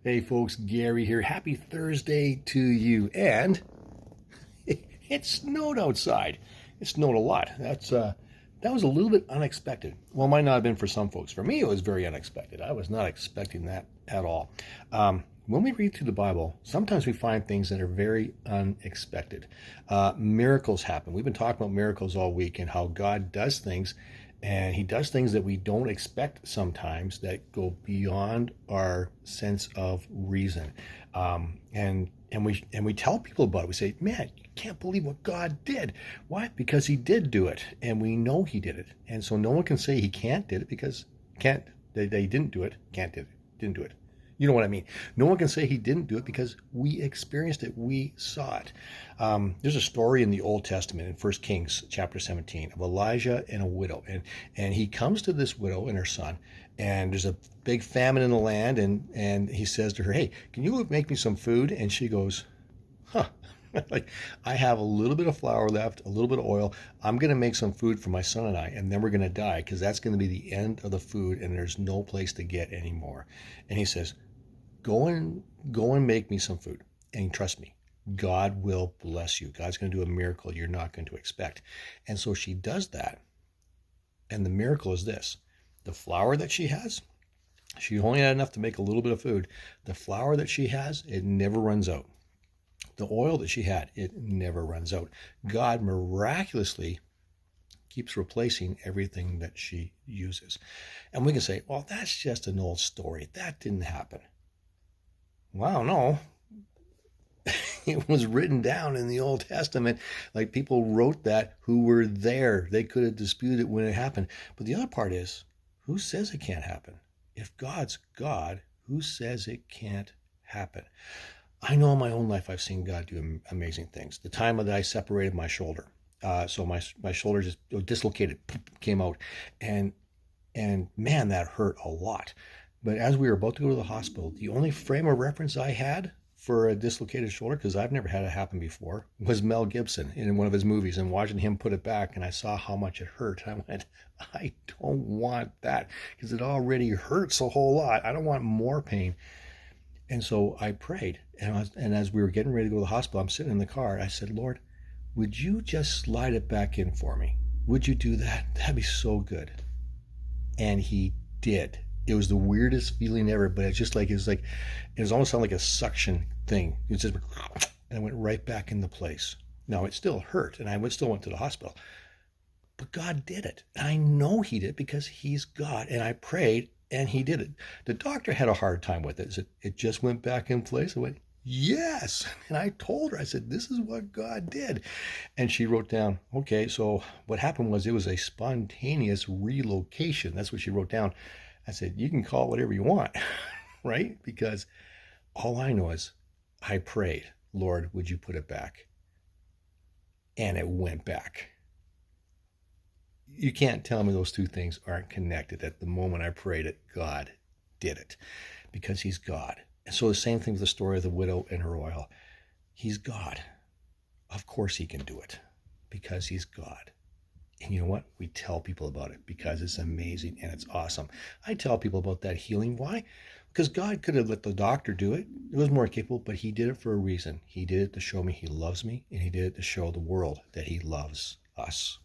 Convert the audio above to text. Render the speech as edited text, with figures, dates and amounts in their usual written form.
Hey folks, Gary here. Happy Thursday to you. And it snowed outside. It snowed a lot. That was a little bit unexpected. Well, it might not have been for some folks. For me, it was very unexpected. I was not expecting that at all. When we read through the Bible, sometimes we find things that are very unexpected. Miracles happen. We've been talking about miracles all week and how God does things, and he does things that we don't expect sometimes that go beyond our sense of reason. And we tell people about it. We say, man, you can't believe what God did. Why? Because he did do it, and we know he did it. And so no one can say he can't did it because can't they didn't do it, can't did it, didn't do it. You know what I mean? No one can say he didn't do it because we experienced it. We saw it. There's a story in the Old Testament in 1 Kings chapter 17 of Elijah and a widow. And he comes to this widow and her son, and there's a big famine in the land. And he says to her, hey, can you make me some food? And she goes, huh. Like, I have a little bit of flour left, a little bit of oil. I'm going to make some food for my son and I, and then we're going to die because that's going to be the end of the food and there's no place to get any more. And he says, go and make me some food, and trust me, God will bless you. God's going to do a miracle you're not going to expect. And so she does that, and the miracle is this: the flour that she has, she only had enough to make a little bit of food. The flour that she has, it never runs out. The oil that she had, it never runs out. God miraculously keeps replacing everything that she uses. And we can say, well, that's just an old story. That didn't happen. Wow, no. It was written down in the Old Testament. Like, people wrote that who were there. They could have disputed it when it happened. But the other part is, who says it can't happen? If God's God, who says it can't happen? I know in my own life I've seen God do amazing things. The time that I separated my shoulder, so my shoulder just dislocated, came out, and man, that hurt a lot. But as we were about to go to the hospital, the only frame of reference I had for a dislocated shoulder, because I've never had it happen before, was Mel Gibson in one of his movies, and watching him put it back, and I saw how much it hurt. I went, I don't want that, because it already hurts a whole lot. I don't want more pain. And so I prayed, and as we were getting ready to go to the hospital, I'm sitting in the car. I said, Lord, would you just slide it back in for me? Would you do that? That'd be so good. And he did. It was the weirdest feeling ever, but it was almost sounded like a suction thing. It just, and it went right back into place. Now, it still hurt, and I still went to the hospital. But God did it. And I know he did because he's God. And I prayed, and he did it. The doctor had a hard time with it. It just went back in place. I went, yes. And I told her, I said, this is what God did. And she wrote down, okay, so what happened was it was a spontaneous relocation. That's what she wrote down. I said, you can call it whatever you want, right? Because all I know is I prayed, Lord, would you put it back? And it went back. You can't tell me those two things aren't connected. At the moment I prayed it, God did it because he's God. And so the same thing with the story of the widow and her oil. He's God. Of course he can do it because he's God. And you know what? We tell people about it because it's amazing and it's awesome. I tell people about that healing. Why? Because God could have let the doctor do it. It was more capable, but he did it for a reason. He did it to show me he loves me, and he did it to show the world that he loves us.